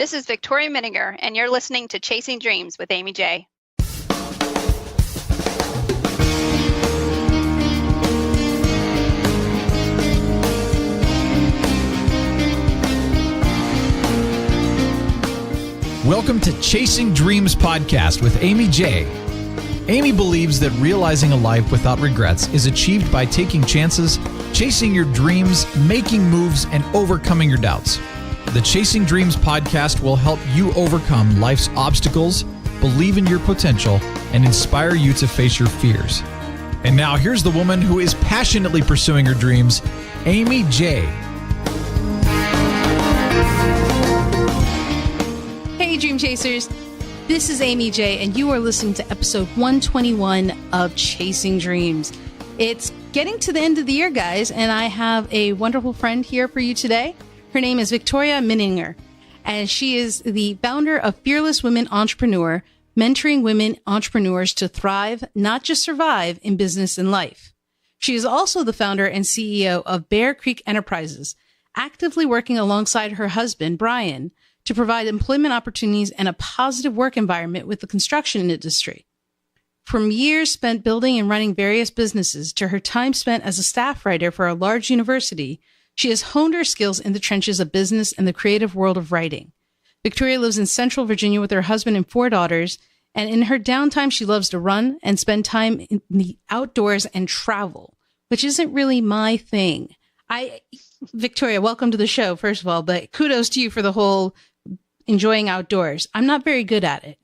This is Victoria Minninger, and you're listening to Chasing Dreams with Amy J. Welcome to Chasing Dreams podcast with Amy J. Amy believes that realizing a life without regrets is achieved by taking chances, chasing your dreams, making moves, and overcoming your doubts. The Chasing Dreams podcast will help you overcome life's obstacles, believe in your potential, and inspire you to face your fears. And now here's the woman who is passionately pursuing her dreams, Amy J. Hey, Dream Chasers. This is Amy J, and you are listening to episode 121 of Chasing Dreams. It's getting to the end of the year, guys, and I have a wonderful friend here for you today. Her name is Victoria Minninger, and she is the founder of Fearless Women Entrepreneur, mentoring women entrepreneurs to thrive, not just survive, in business and life. She is also the founder and CEO of Bear Creek Enterprises, actively working alongside her husband, Brian, to provide employment opportunities and a positive work environment with the construction industry. From years spent building and running various businesses to her time spent as a staff writer for a large university, she has honed her skills in the trenches of business and the creative world of writing. Victoria lives in Central Virginia with her husband and 4 daughters, and in her downtime, she loves to run and spend time in the outdoors and travel, which isn't really my thing. Victoria, welcome to the show, first of all, but kudos to you for the whole enjoying outdoors. I'm not very good at it.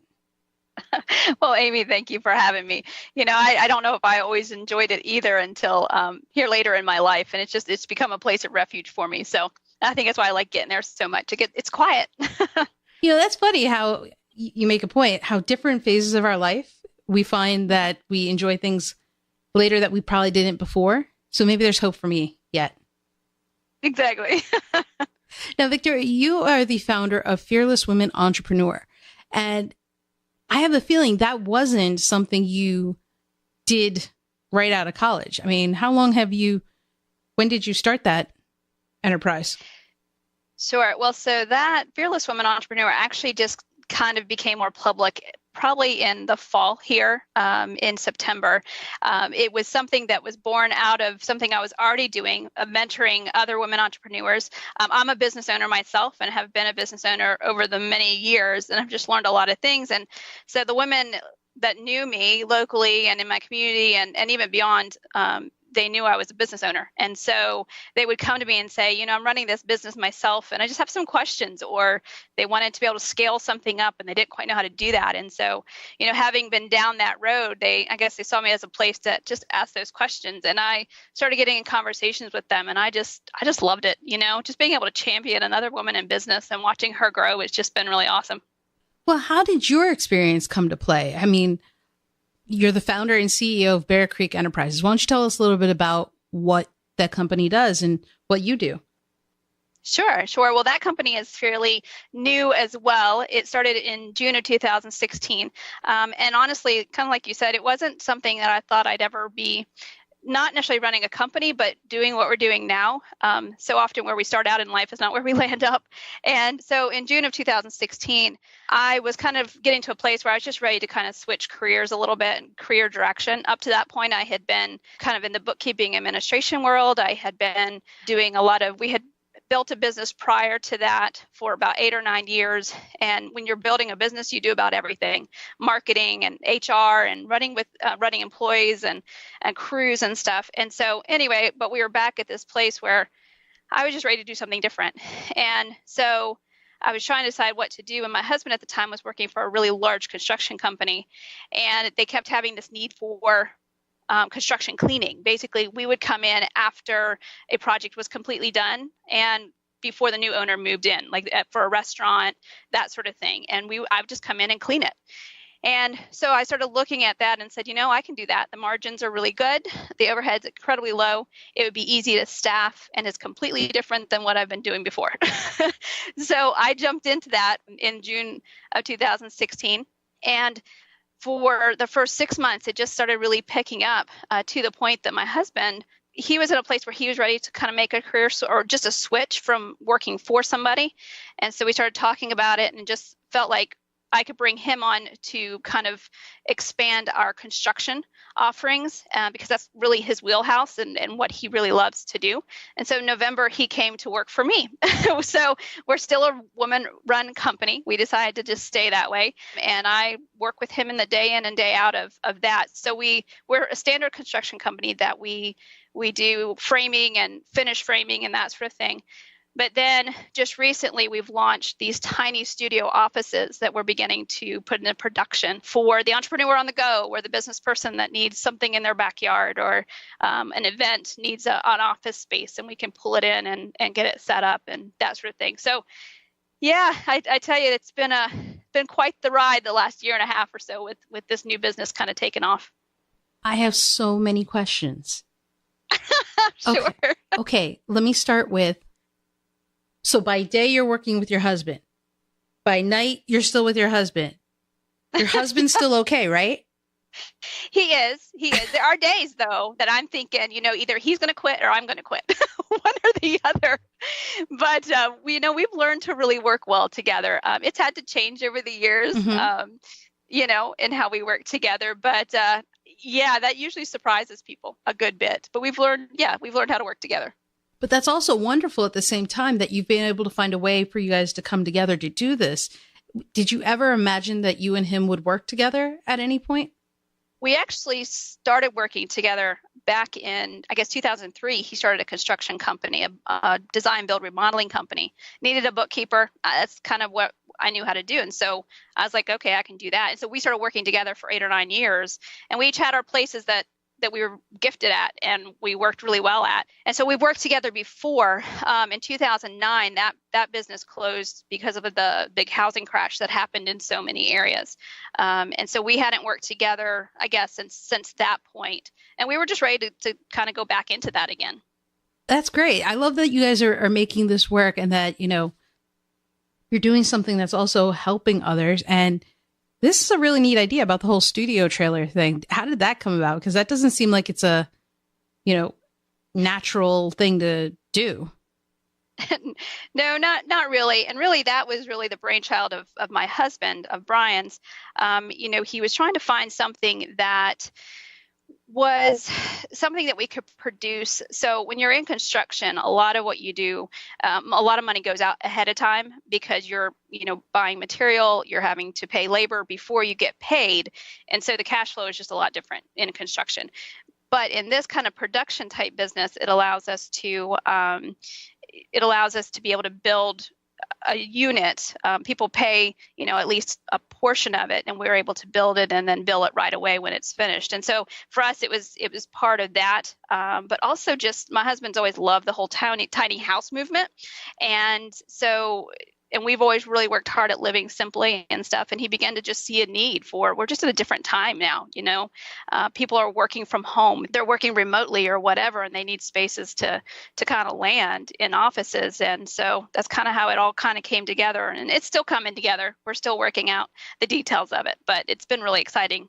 Well, Amy, thank you for having me. I don't know if I always enjoyed it either until here later in my life. And it's become a place of refuge for me. So I think that's why I like getting there so much. It's quiet. That's funny how you make a point, how different phases of our life, we find that we enjoy things later that we probably didn't before. So maybe there's hope for me yet. Exactly. Now, Victoria, you are the founder of Fearless Women Entrepreneur. And I have a feeling that wasn't something you did right out of college. I mean, when did you start that enterprise? Sure. Well, so that Fearless Women Entrepreneur actually just kind of became more public probably in the fall here in September. It was something that was born out of something I was already doing, mentoring other women entrepreneurs. I'm a business owner myself and have been a business owner over the many years, and I've just learned a lot of things. And so the women that knew me locally and in my community and even beyond, they knew I was a business owner. And so they would come to me and say, I'm running this business myself and I just have some questions, or they wanted to be able to scale something up and they didn't quite know how to do that. And so, having been down that road, I guess they saw me as a place to just ask those questions. And I started getting in conversations with them, and I just loved it. Just being able to champion another woman in business and watching her grow has just been really awesome. Well, how did your experience come to play? I mean, you're the founder and CEO of Bear Creek Enterprises. Why don't you tell us a little bit about what that company does and what you do? Sure. Well, that company is fairly new as well. It started in June of 2016. And honestly, kind of like you said, it wasn't something that I thought I'd ever be not necessarily running a company, but doing what we're doing now. So often where we start out in life is not where we land up. And so in June of 2016, I was kind of getting to a place where I was just ready to kind of switch careers a little bit and career direction. Up to that point, I had been kind of in the bookkeeping administration world. I had been doing we had built a business prior to that for about 8 or 9 years. And when you're building a business, you do about everything: marketing and HR and running employees and crews and stuff. And so anyway, but we were back at this place where I was just ready to do something different. And so I was trying to decide what to do. And my husband at the time was working for a really large construction company, and they kept having this need for construction cleaning. Basically, we would come in after a project was completely done and before the new owner moved in, like for a restaurant, that sort of thing. And I would just come in and clean it. And so I started looking at that and said, I can do that. The margins are really good. The overhead's incredibly low. It would be easy to staff, and it's completely different than what I've been doing before. So I jumped into that in June of 2016. And for the first 6 months, it just started really picking up to the point that my husband he was in a place where he was ready to kind of make a career or just a switch from working for somebody. And so we started talking about it and just felt like I could bring him on to kind of expand our construction offerings because that's really his wheelhouse and what he really loves to do. And so in November, he came to work for me. So we're still a woman-run company. We decided to just stay that way. And I work with him in the day in and day out of that. So we're a standard construction company that we do framing and finish framing and that sort of thing. But then just recently, we've launched these tiny studio offices that we're beginning to put into production for the entrepreneur on the go, or the business person that needs something in their backyard, or an event needs an office space, and we can pull it in and get it set up and that sort of thing. So, yeah, I tell you, it's been quite the ride the last year and a half or so with this new business kind of taking off. I have so many questions. Sure. Okay, let me start with, so by day, you're working with your husband. By night, you're still with your husband. Your husband's still okay, right? He is. There are days, though, that I'm thinking, either he's going to quit or I'm going to quit, one or the other. But, we've learned to really work well together. It's had to change over the years, in how we work together. But, that usually surprises people a good bit. But we've learned how to work together. But that's also wonderful at the same time that you've been able to find a way for you guys to come together to do this. Did you ever imagine that you and him would work together at any point? We actually started working together back in, I guess, 2003. He started a construction company, a design, build, remodeling company. Needed a bookkeeper. That's kind of what I knew how to do. And so I was like, okay, I can do that. And so we started working together for 8 or 9 years. And we each had our places that we were gifted at and we worked really well at. And so we worked together before. In 2009, that business closed because of the big housing crash that happened in so many areas. And so we hadn't worked together, I guess, since that point. And we were just ready to kind of go back into that again. That's great. I love that you guys are making this work and that, you're doing something that's also helping others. And this is a really neat idea about the whole studio trailer thing. How did that come about? Because that doesn't seem like it's a, natural thing to do. No, not really. And really, that was really the brainchild of my husband, of Brian's. He was trying to find something that was something that we could produce. So when you're in construction, a lot of what you do, a lot of money goes out ahead of time because you're, buying material, you're having to pay labor before you get paid. And so the cash flow is just a lot different in construction. But in this kind of production type business, it allows us to be able to build a unit. People pay, at least a portion of it, and we're able to build it and then bill it right away when it's finished. And so for us, it was part of that. But also just my husband's always loved the whole tiny house movement. And so, and we've always really worked hard at living simply and stuff. And he began to just see a need we're just at a different time now, people are working from home, they're working remotely or whatever, and they need spaces to kind of land in offices. And so that's kind of how it all kind of came together. And it's still coming together. We're still working out the details of it, but it's been really exciting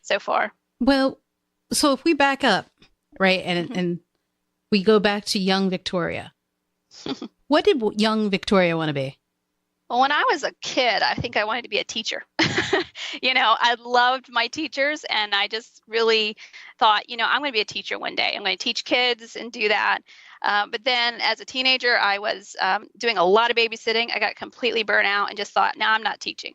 so far. Well, so if we back up, right, and we go back to young Victoria, what did young Victoria want to be? Well, when I was a kid, I think I wanted to be a teacher. I loved my teachers, and I just really thought, I'm going to be a teacher one day. I'm going to teach kids and do that. But then as a teenager, I was doing a lot of babysitting. I got completely burnt out and just thought, no, I'm not teaching.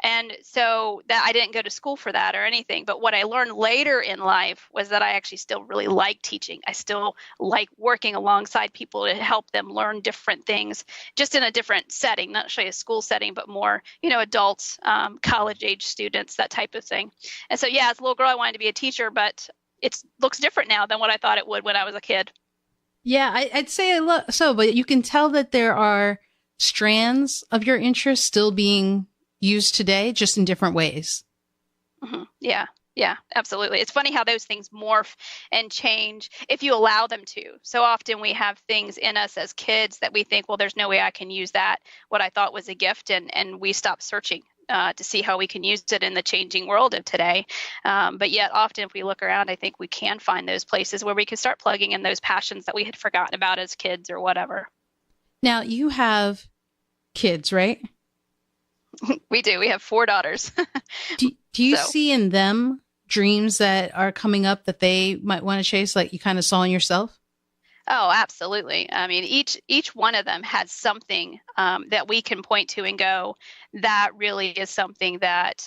And so that I didn't go to school for that or anything. But what I learned later in life was that I actually still really like teaching. I still like working alongside people to help them learn different things, just in a different setting, not necessarily a school setting, but more, adults, college age students, that type of thing. And so, as a little girl, I wanted to be a teacher, but it looks different now than what I thought it would when I was a kid. Yeah, I'd say so, but you can tell that there are strands of your interest still being used today, just in different ways. Mm-hmm. Yeah, absolutely. It's funny how those things morph and change if you allow them to. So often we have things in us as kids that we think, well, there's no way I can use that, what I thought was a gift, and we stop searching to see how we can use it in the changing world of today. But yet often if we look around, I think we can find those places where we can start plugging in those passions that we had forgotten about as kids or whatever. Now, you have kids, right? We do. We have 4 daughters. Do you see in them dreams that are coming up that they might want to chase, like you kind of saw in yourself? Oh, absolutely. I mean, each one of them has something that we can point to and go, that really is something that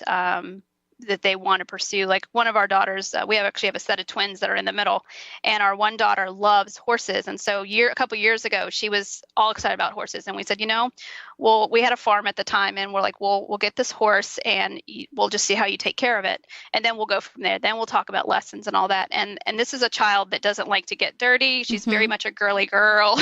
that they want to pursue. Like one of our daughters, we actually have a set of twins that are in the middle, and our one daughter loves horses. And so a couple years ago, she was all excited about horses, and we said, well, we had a farm at the time, and we're like, we'll get this horse, and we'll just see how you take care of it, and then we'll go from there. Then we'll talk about lessons and all that. And this is a child that doesn't like to get dirty. She's very much a girly girl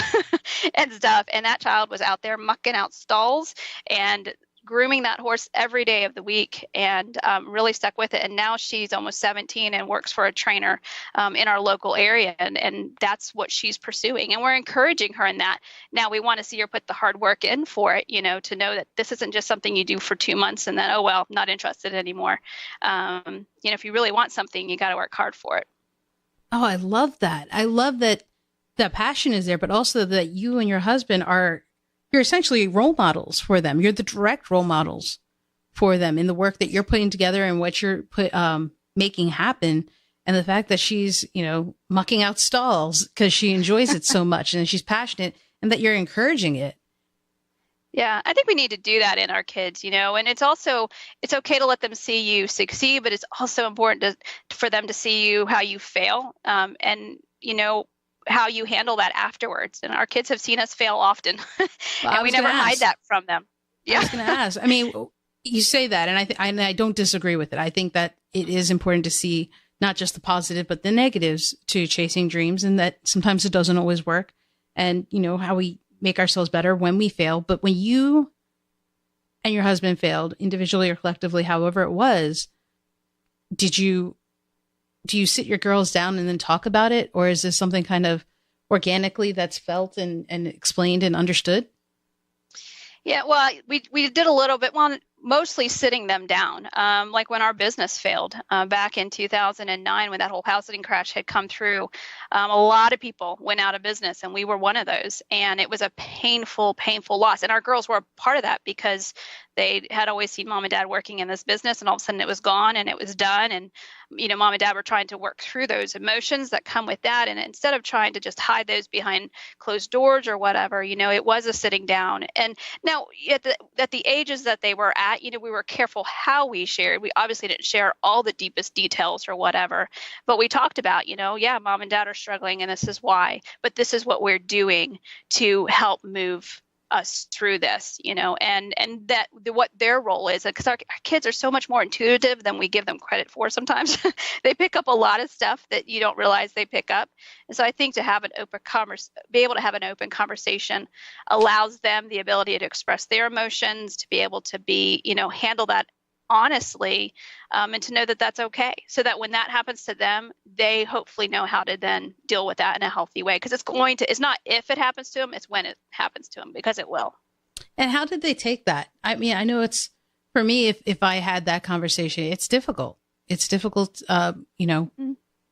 and stuff. And that child was out there mucking out stalls and grooming that horse every day of the week, and really stuck with it. And now she's almost 17 and works for a trainer in our local area. And that's what she's pursuing. And we're encouraging her in that. Now we want to see her put the hard work in for it, to know that this isn't just something you do for 2 months and then, oh, well, not interested anymore. If you really want something, you got to work hard for it. Oh, I love that. I love that the passion is there, but also that you and your husband you're essentially role models for them. You're the direct role models for them in the work that you're putting together and what you're making happen. And the fact that she's, mucking out stalls because she enjoys it so much and she's passionate, and that you're encouraging it. Yeah, I think we need to do that in our kids, and it's okay to let them see you succeed, but it's also important for them to see how you fail, and how you handle that afterwards. And our kids have seen us fail often, and we never hide that from them. Yeah. I was going to ask. I mean, you say that, and I don't disagree with it. I think that it is important to see not just the positive, but the negatives to chasing dreams, and that sometimes it doesn't always work, and how we make ourselves better when we fail. But when you and your husband failed individually or collectively, however it was, do you sit your girls down and then talk about it? Or is this something kind of organically that's felt and explained and understood? Yeah, well, we did a little bit, mostly sitting them down. Like when our business failed back in 2009, when that whole housing crash had come through, a lot of people went out of business, and we were one of those. And it was a painful, painful loss. And our girls were a part of that because they had always seen mom and dad working in this business, and all of a sudden it was gone and it was done. And, mom and dad were trying to work through those emotions that come with that. And instead of trying to just hide those behind closed doors or whatever, it was a sitting down. And now at the ages that they were at, we were careful how we shared. We obviously didn't share all the deepest details or whatever, but we talked about, yeah, mom and dad are struggling and this is why, but this is what we're doing to help move us through this, and that what their role is, because our kids are so much more intuitive than we give them credit for sometimes. They pick up a lot of stuff that you don't realize they pick up. And so I think to have be able to have an open conversation allows them the ability to express their emotions, to be able to handle that honestly, and to know that that's okay, so that when that happens to them, they hopefully know how to then deal with that in a healthy way. Because it's not if it happens to them, it's when it happens to them, because it will. And how did they take that? I mean, I know it's, for me, if I had that conversation, it's difficult. It's difficult, to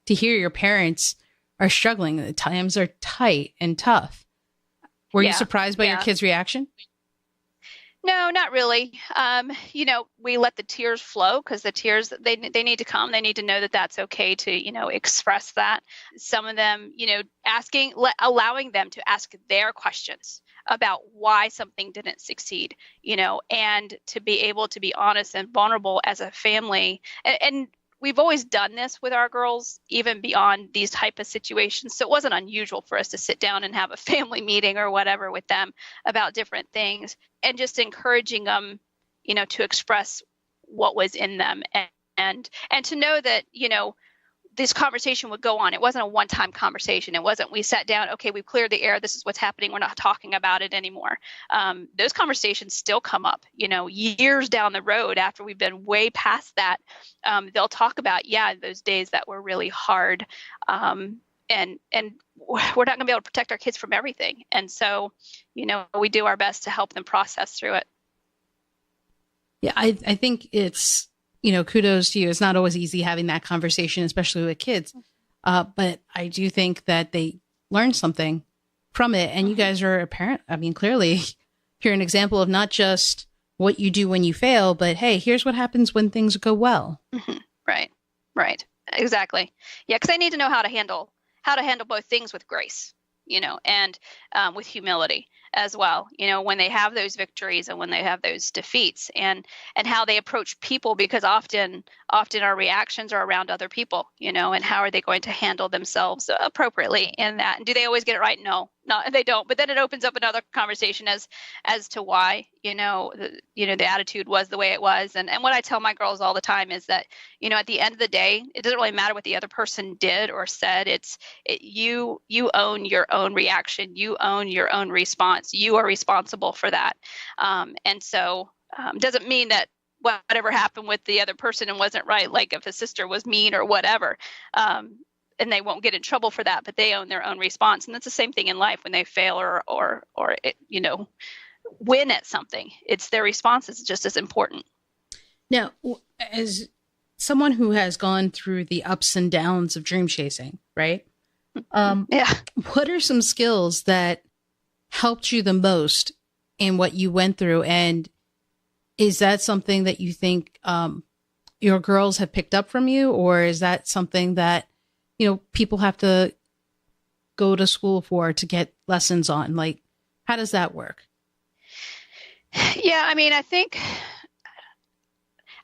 hear your parents are struggling. The times are tight and tough. Were you surprised by your kids' reaction? No, not really. We let the tears flow, because the tears, they need to come. They need to know that that's okay to, express that. Some of them, allowing them to ask their questions about why something didn't succeed, and to be able to be honest and vulnerable as a family. And we've always done this with our girls, even beyond these type of situations. So it wasn't unusual for us to sit down and have a family meeting or whatever with them about different things, and just encouraging them, to express what was in them, and to know that, this conversation would go on. It wasn't a one-time conversation. It wasn't, we sat down, okay, we've cleared the air, this is what's happening, we're not talking about it anymore. Those conversations still come up, years down the road after we've been way past that. They'll talk about, those days that were really hard. And we're not going to be able to protect our kids from everything. And so, we do our best to help them process through it. Yeah, I think it's, kudos to you. It's not always easy having that conversation, especially with kids. But I do think that they learn something from it. And you guys are a parent. I mean, clearly you're an example of not just what you do when you fail, but hey, here's what happens when things go well. Mm-hmm. Right. Exactly. Yeah. Because I need to know how to handle both things with grace, and with humility as well, when they have those victories and when they have those defeats, and how they approach people, because often our reactions are around other people, and how are they going to handle themselves appropriately in that. And do they always get it right? No, they don't. But then it opens up another conversation as to why, the attitude was the way it was. And what I tell my girls all the time is that, at the end of the day, it doesn't really matter what the other person did or said. You own your own reaction. You own your own response. You are responsible for that. And so doesn't mean that whatever happened with the other person and wasn't right, like if a sister was mean or whatever, and they won't get in trouble for that, but they own their own response. And that's the same thing in life when they fail or win at something. It's their response is just as important. Now, as someone who has gone through the ups and downs of dream chasing, right? Yeah. What are some skills that helped you the most in what you went through? And is that something that you think your girls have picked up from you? Or is that something that, people have to go to school for to get lessons on? Like, how does that work? Yeah, I mean, I think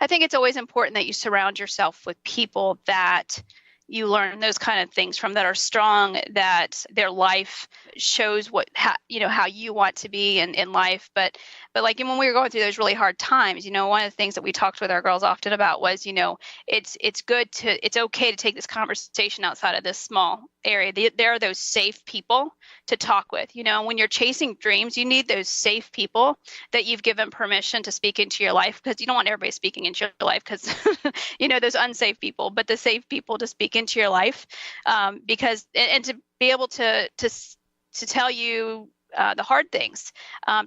it's always important that you surround yourself with people that you learn those kind of things from, that are strong, that their life shows how you want to be in life. But like when we were going through those really hard times, one of the things that we talked with our girls often about was, it's okay to take this conversation outside of this small area. There are those safe people to talk with. When you're chasing dreams, you need those safe people that you've given permission to speak into your life, because you don't want everybody speaking into your life, because those unsafe people, but the safe people to speak into your life, because and to be able to tell you the hard things,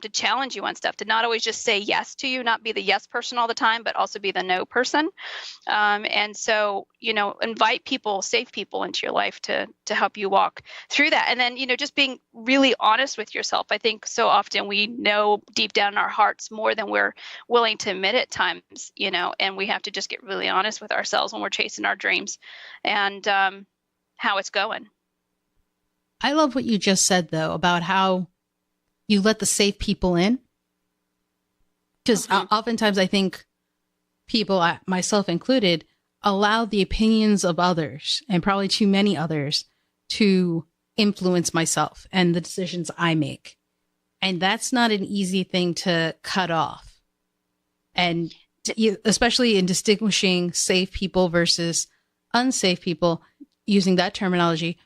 to challenge you on stuff, to not always just say yes to you, not be the yes person all the time, but also be the no person. And so, invite people, safe people into your life to help you walk through that. And then, just being really honest with yourself. I think so often we know deep down in our hearts more than we're willing to admit at times, and we have to just get really honest with ourselves when we're chasing our dreams and how it's going. I love what you just said, though, about how you let the safe people in. Because oftentimes I think people, myself included, allow the opinions of others, and probably too many others, to influence myself and the decisions I make. And that's not an easy thing to cut off. And especially in distinguishing safe people versus unsafe people, using that terminology,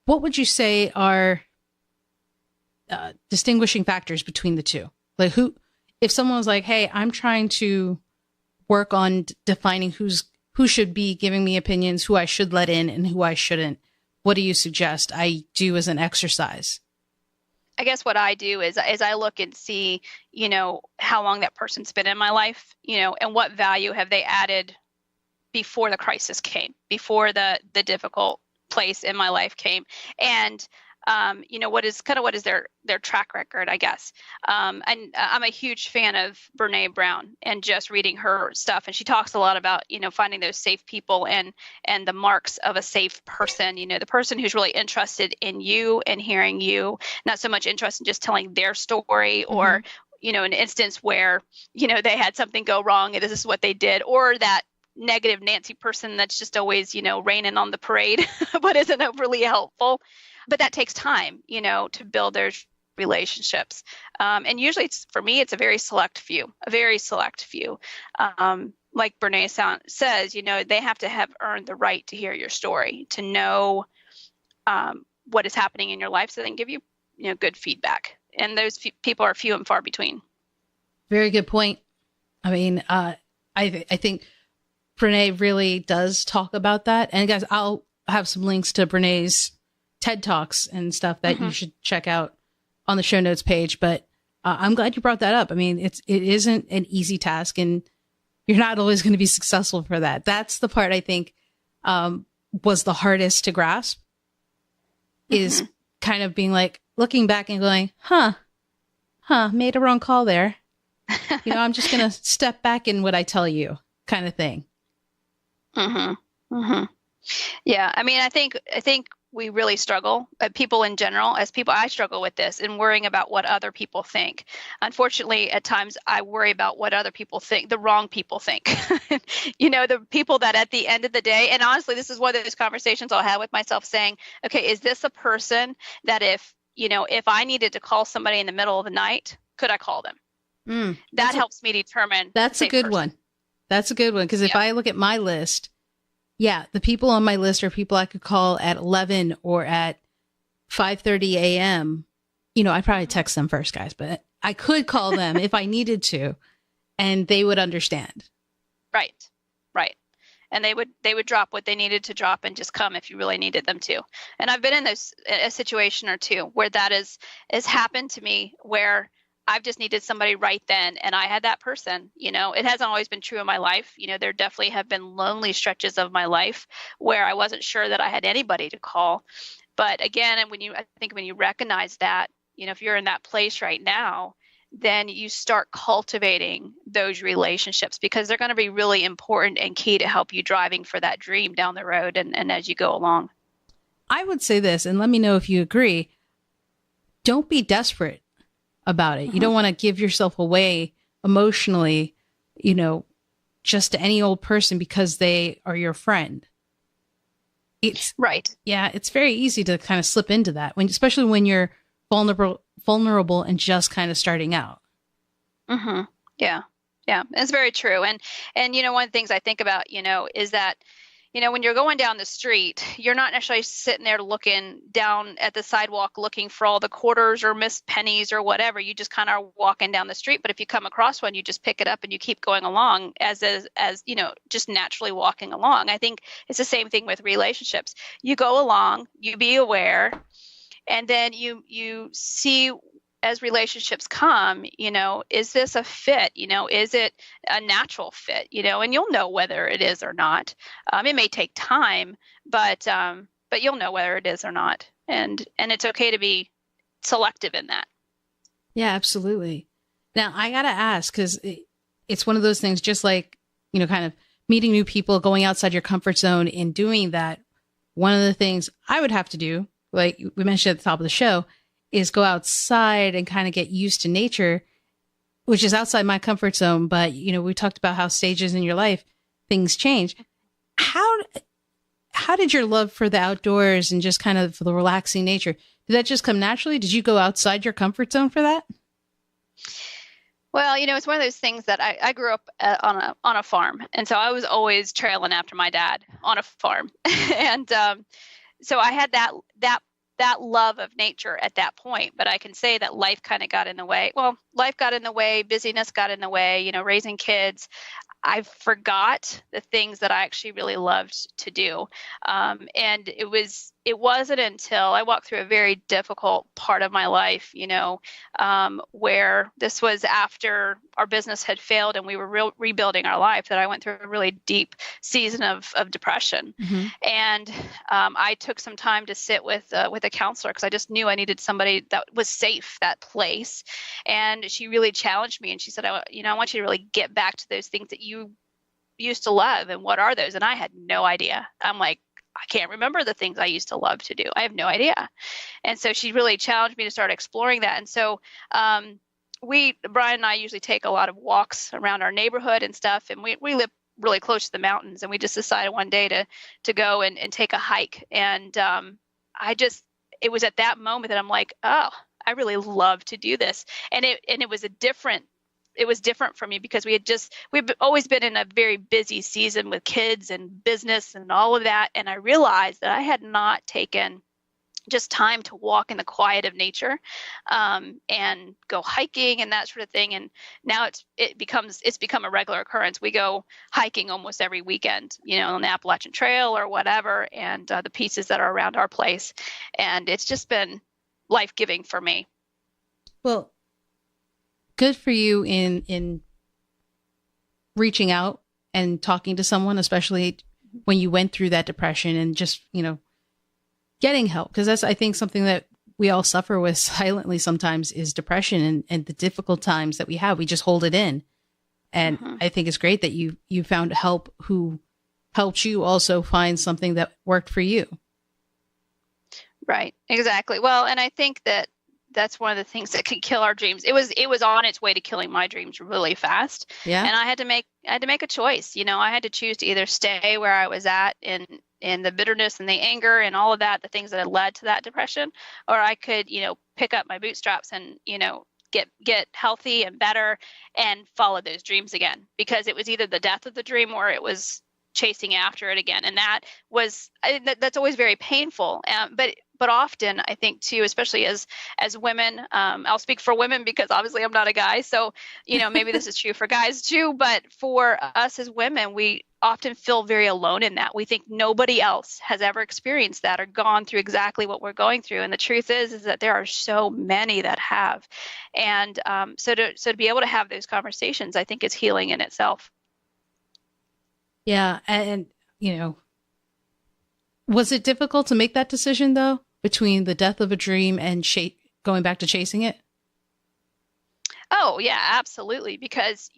what would you say are distinguishing factors between the two? Like, if someone was like, hey, I'm trying to work on defining who should be giving me opinions, who I should let in and who I shouldn't, what do you suggest I do as an exercise? I guess what I do is I look and see, how long that person's been in my life, and what value have they added before the crisis came, before the difficult place in my life came, and what is their track record, I guess. And I'm a huge fan of Brene Brown and just reading her stuff. And she talks a lot about, finding those safe people and the marks of a safe person, the person who's really interested in you and hearing you, not so much interested in just telling their story or, an instance where, they had something go wrong and this is what they did, or that negative Nancy person that's just always, raining on the parade, but isn't overly helpful. But that takes time, to build those relationships. And usually for me, it's a very select few. Like Brene says, they have to have earned the right to hear your story, to know what is happening in your life, so they can give you, good feedback. And those people are few and far between. Very good point. I mean, I think Brene really does talk about that. And guys, I'll have some links to Brene's TED Talks and stuff that you should check out on the show notes page. But I'm glad you brought that up. I mean, it isn't an easy task, and you're not always going to be successful for that. That's the part I think was the hardest to grasp, is kind of being like, looking back and going, made a wrong call there. I'm just going to step back in what I tell you, kind of thing. Yeah. I mean, I think we really struggle, people in general, as people, I struggle with this and worrying about what other people think. Unfortunately, at times I worry about what other people think, the wrong people think, the people that at the end of the day, and honestly, this is one of those conversations I'll have with myself saying, okay, is this a person that if I needed to call somebody in the middle of the night, could I call them? That helps me determine. That's a good one. That's a good one. Because if I look at my list, the people on my list are people I could call at 11 or at 5:30 a.m. I'd probably text them first, guys, but I could call them if I needed to, and they would understand. Right. And they would drop what they needed to drop and just come if you really needed them to. And I've been in a situation or two where that has happened to me, where I've just needed somebody right then, and I had that person. It hasn't always been true in my life. There definitely have been lonely stretches of my life where I wasn't sure that I had anybody to call. But again, and I think when you recognize that, if you're in that place right now, then you start cultivating those relationships, because they're going to be really important and key to help you driving for that dream down the road and as you go along. I would say this, and let me know if you agree. Don't be desperate about it. You don't want to give yourself away emotionally, just to any old person because they are your friend. It's right. Yeah, it's very easy to kind of slip into that, especially when you're vulnerable and just kind of starting out. Yeah, it's very true. And one of the things I think about, is that, when you're going down the street, you're not necessarily sitting there looking down at the sidewalk looking for all the quarters or missed pennies or whatever. You just kind of walking down the street. But if you come across one, you just pick it up and you keep going along as just naturally walking along. I think it's the same thing with relationships. You go along, you be aware, and then you see, as relationships come, is this a fit? Is it a natural fit? And you'll know whether it is or not. It may take time, but you'll know whether it is or not. And it's okay to be selective in that. Yeah, absolutely. Now I got to ask, because it's one of those things, just like, kind of meeting new people, going outside your comfort zone and doing that. One of the things I would have to do, like we mentioned at the top of the show, is go outside and kind of get used to nature, which is outside my comfort zone. But, we talked about how stages in your life, things change. How did your love for the outdoors and just kind of the relaxing nature, did that just come naturally? Did you go outside your comfort zone for that? Well, it's one of those things that I grew up on a farm. And so I was always trailing after my dad on a farm. And so I had that love of nature at that point, but I can say that life kind of got in the way. Well, life got in the way, busyness got in the way, raising kids. I forgot the things that I actually really loved to do. And it wasn't until I walked through a very difficult part of my life, where this was after our business had failed and we were rebuilding our life, that I went through a really deep season of depression. And I took some time to sit with a counselor, because I just knew I needed somebody that was safe, that place. And she really challenged me, and she said, I want you to really get back to those things that you used to love. And what are those? And I had no idea. I'm like, I can't remember the things I used to love to do. I have no idea. And so she really challenged me to start exploring that. And so Brian and I usually take a lot of walks around our neighborhood and stuff. And we live really close to the mountains. And we just decided one day to go and take a hike. And it was at that moment that I'm like, oh, I really love to do this. And it was different for me, because we've always been in a very busy season with kids and business and all of that. And I realized that I had not taken just time to walk in the quiet of nature, and go hiking and that sort of thing. And now it's become a regular occurrence. We go hiking almost every weekend, on the Appalachian Trail or whatever, and the pieces that are around our place. And it's just been life-giving for me. Well, good for you in reaching out and talking to someone, especially when you went through that depression, and just, getting help. Because that's, I think, something that we all suffer with silently sometimes is depression, and the difficult times that we have, we just hold it in. And I think it's great that you found help who helped you also find something that worked for you. Right. Exactly. Well, and I think that that's one of the things that can kill our dreams. It was on its way to killing my dreams really fast. Yeah. And I had to make a choice. I had to choose to either stay where I was at in the bitterness and the anger and all of that, the things that had led to that depression, or I could, pick up my bootstraps and, get healthy and better and follow those dreams again, because it was either the death of the dream or it was chasing after it again. And that's always very painful. But often I think too, especially as women, I'll speak for women because obviously I'm not a guy. So, maybe this is true for guys too, but for us as women, we often feel very alone in that. We think nobody else has ever experienced that or gone through exactly what we're going through. And the truth is that there are so many that have. And so to be able to have those conversations, I think is healing in itself. Yeah. And, was it difficult to make that decision though, between the death of a dream and going back to chasing it? Oh, yeah, absolutely. Because,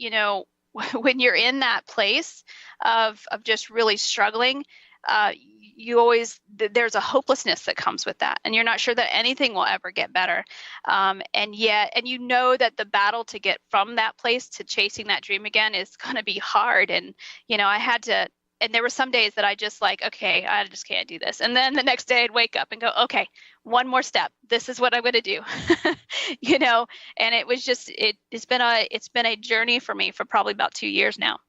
when you're in that place of just really struggling, there's a hopelessness that comes with that. And you're not sure that anything will ever get better. And that the battle to get from that place to chasing that dream again is going to be hard. And, I had to, and there were some days that I just okay, I just can't do this. And then the next day I'd wake up and go, okay, one more step. This is what I'm going to do, and it was just, it's been a journey for me for probably about 2 years now.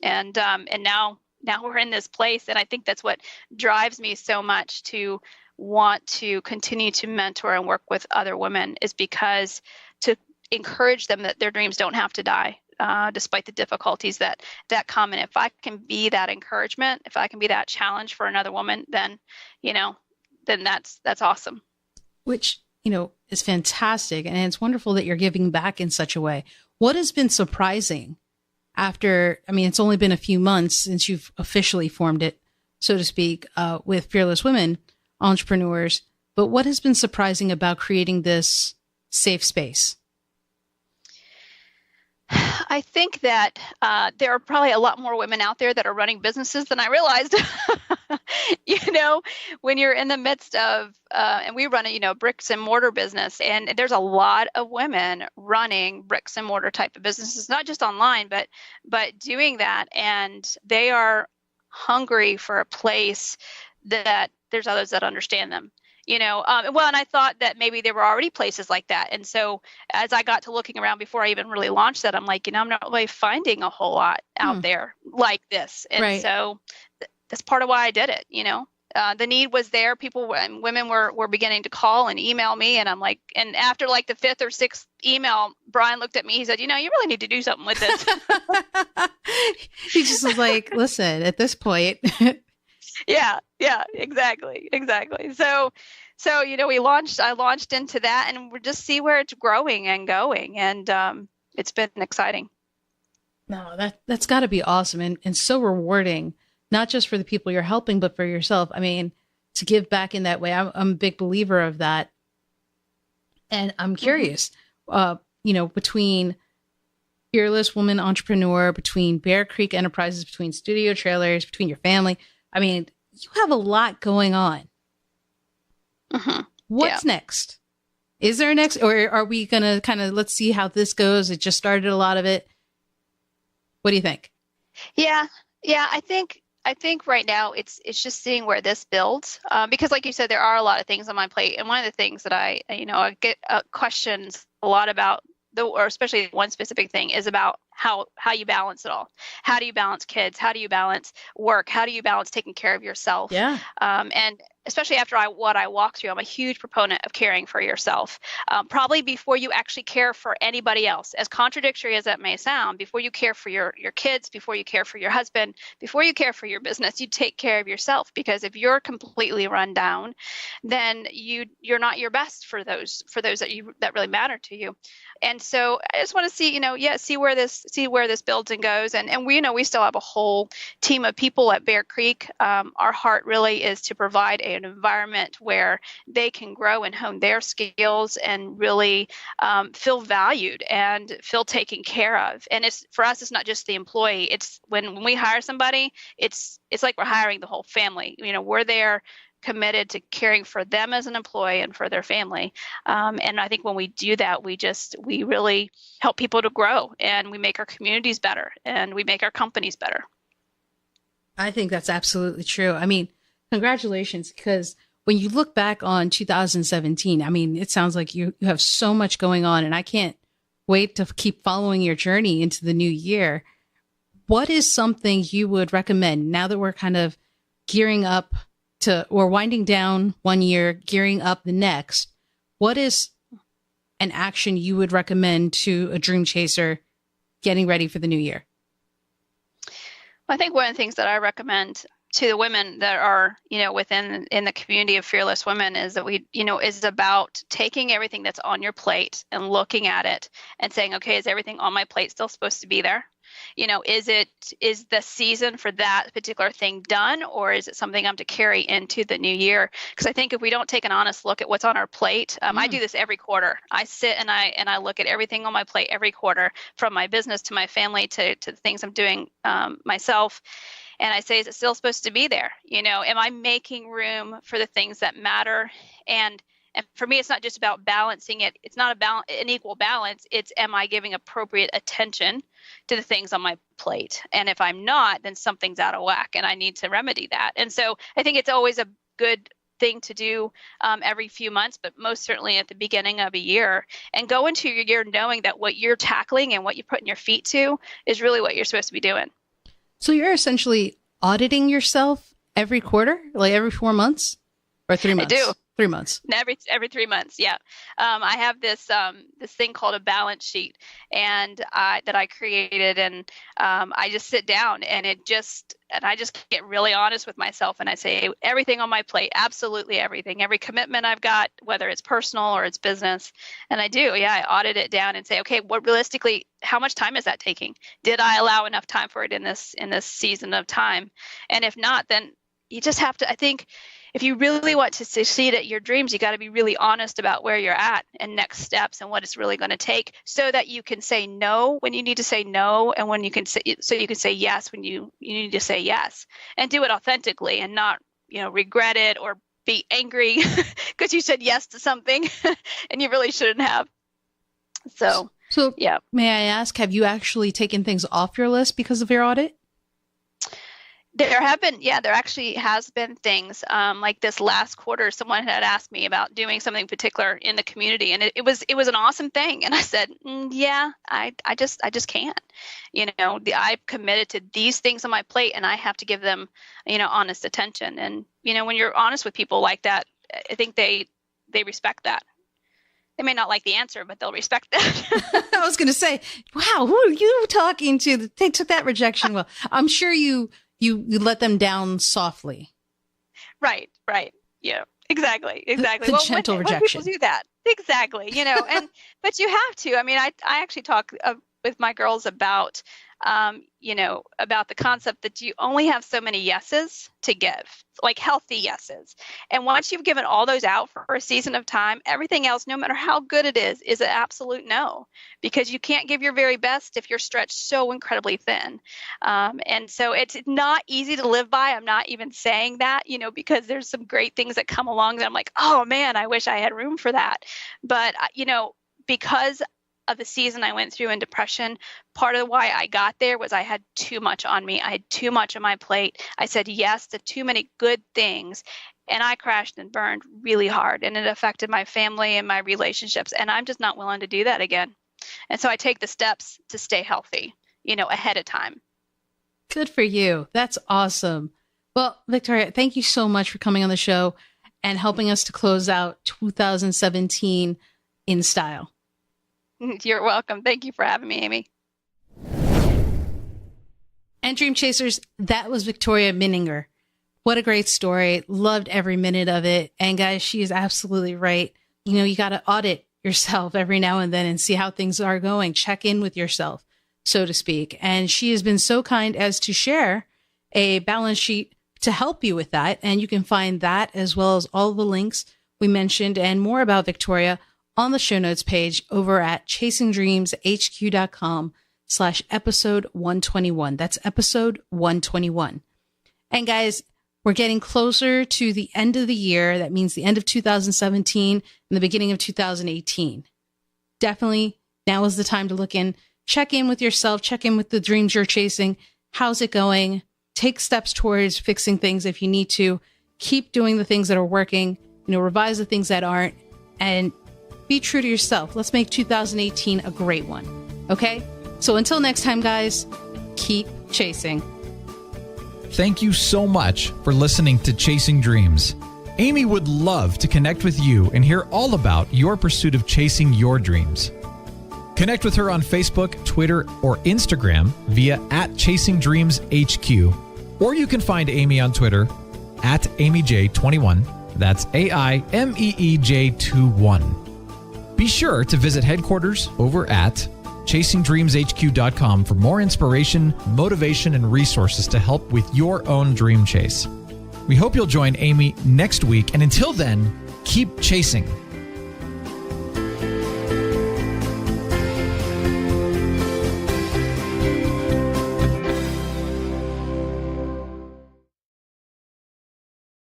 And now we're in this place. And I think that's what drives me so much to want to continue to mentor and work with other women, is because to encourage them that their dreams don't have to die. Despite the difficulties that come. And if I can be that encouragement, if I can be that challenge for another woman, then that's awesome. Which, is fantastic. And it's wonderful that you're giving back in such a way. What has been surprising it's only been a few months since you've officially formed it, so to speak, with Fearless Women Entrepreneurs, but what has been surprising about creating this safe space? I think that there are probably a lot more women out there that are running businesses than I realized. When you're in the midst of, and we run a, bricks and mortar business, and there's a lot of women running bricks and mortar type of businesses, not just online, but doing that. And they are hungry for a place that there's others that understand them. And I thought that maybe there were already places like that. And so as I got to looking around before I even really launched that, I'm like, I'm not really finding a whole lot out there like this. And so that's part of why I did it. The need was there. People and women were beginning to call and email me. And I'm like, and after like the 5th or 6th email, Brian looked at me. He said, you really need to do something with this. He just was like, listen, at this point. Yeah, exactly. So, I launched into that, and we'll just see where it's growing and going. And it's been exciting. No, that's got to be awesome and so rewarding, not just for the people you're helping, but for yourself. To give back in that way, I'm a big believer of that. And I'm curious, between Fearless Woman Entrepreneur, between Bear Creek Enterprises, between Studio Trailers, between your family, you have a lot going on. What's next? Is there a next, or are we going to kind of, let's see how this goes? It just started a lot of it. What do you think? Yeah. I think right now it's just seeing where this builds. Because like you said, there are a lot of things on my plate. And one of the things that I get questions a lot about, or especially one specific thing, is about how you balance it all. How do you balance kids? How do you balance work? How do you balance taking care of yourself? Yeah. especially after what I walk through, I'm a huge proponent of caring for yourself, probably before you actually care for anybody else. As contradictory as that may sound, before you care for your kids, before you care for your husband, before you care for your business, you take care of yourself, because if you're completely run down, then you're not your best for those that really matter to you. And so I just want to see, see where this builds and goes. And we still have a whole team of people at Bear Creek. Our heart really is to provide an environment where they can grow and hone their skills and really feel valued and feel taken care of. And for us, it's not just the employee. It's when we hire somebody, it's like we're hiring the whole family. We're there, committed to caring for them as an employee and for their family. And I think when we do that, we really help people to grow, and we make our communities better, and we make our companies better. I think that's absolutely true. I mean, congratulations, because when you look back on 2017, I mean, it sounds like you have so much going on, and I can't wait to keep following your journey into the new year. What is something you would recommend now that we're kind of gearing up or winding down one year, gearing up the next? What is an action you would recommend to a dream chaser getting ready for the new year? I think one of the things that I recommend to the women that are, within the community of fearless women is that is about taking everything that's on your plate and looking at it and saying, okay, is everything on my plate still supposed to be there? Is the season for that particular thing done, or is it something I'm to carry into the new year? Because I think if we don't take an honest look at what's on our plate, I do this every quarter. I sit and I look at everything on my plate every quarter, from my business to my family to the things I'm doing myself. And I say, is it still supposed to be there? Am I making room for the things that matter? And for me, it's not just about balancing it. It's not about an equal balance. It's, am I giving appropriate attention to the things on my plate? And if I'm not, then something's out of whack, and I need to remedy that. And so I think it's always a good thing to do every few months, but most certainly at the beginning of a year, and go into your year knowing that what you're tackling and what you're putting your feet to is really what you're supposed to be doing. So you're essentially auditing yourself every quarter, like every 4 months or 3 months? I do. 3 months. Every 3 months. Yeah. I have this thing called a balance sheet, and that I created, and I just sit down and I just get really honest with myself, and I say everything on my plate, absolutely everything, every commitment I've got, whether it's personal or it's business. And I do. Yeah. I audit it down and say, okay, what realistically, how much time is that taking? Did I allow enough time for it in this season of time? And if not, then you just have to, I think, if you really want to succeed at your dreams, you got to be really honest about where you're at and next steps and what it's really going to take, so that you can say no when you need to say no, and when you can say, so you can say yes when you need to say yes, and do it authentically, and not, regret it or be angry because you said yes to something and you really shouldn't have. So yeah. May I ask, have you actually taken things off your list because of your audit? There actually has been things like this last quarter. Someone had asked me about doing something particular in the community, and it was an awesome thing. And I said, yeah, I just can't. I've committed to these things on my plate, and I have to give them, honest attention. And when you're honest with people like that, I think they respect that. They may not like the answer, but they'll respect that. I was going to say, wow, who are you talking to? They took that rejection well. I'm sure you let them down softly. Right. Yeah, exactly. The gentle rejection. When people do that. Exactly. But you have to. I mean, I actually talk with my girls about, about the concept that you only have so many yeses to give, like healthy yeses. And once you've given all those out for a season of time, everything else, no matter how good it is an absolute no, because you can't give your very best if you're stretched so incredibly thin. And so it's not easy to live by. I'm not even saying that, because there's some great things that come along that I'm like, oh man, I wish I had room for that. But, because of the season I went through in depression, part of why I got there was I had too much on me. I had too much on my plate. I said yes to too many good things, and I crashed and burned really hard, and it affected my family and my relationships, and I'm just not willing to do that again. And so I take the steps to stay healthy, ahead of time. Good for you. That's awesome. Well, Victoria, thank you so much for coming on the show. and helping us to close out 2017 in style. You're welcome. Thank you for having me, Amy. And Dream Chasers, that was Victoria Minninger. What a great story. Loved every minute of it. And guys, she is absolutely right. You know, you got to audit yourself every now and then and see how things are going. Check in with yourself, so to speak. And she has been so kind as to share a balance sheet to help you with that. And you can find that as well as all the links we mentioned and more about Victoria on the show notes page over at chasingdreamshq.com/episode 121. That's episode 121. And guys, we're getting closer to the end of the year. That means the end of 2017 and the beginning of 2018. Definitely now is the time to look in, check in with yourself, check in with the dreams you're chasing. How's it going? Take steps towards fixing things if you need to. Keep doing the things that are working, revise the things that aren't, and be true to yourself. Let's make 2018 a great one. Okay? So until next time, guys, keep chasing. Thank you so much for listening to Chasing Dreams. Amy would love to connect with you and hear all about your pursuit of chasing your dreams. Connect with her on Facebook, Twitter, or Instagram via @ChasingDreamsHQ. Or you can find Amy on Twitter @AmyJ21. That's AIMEEJ21. Be sure to visit headquarters over at chasingdreamshq.com for more inspiration, motivation, and resources to help with your own dream chase. We hope you'll join Amy next week, and until then, keep chasing.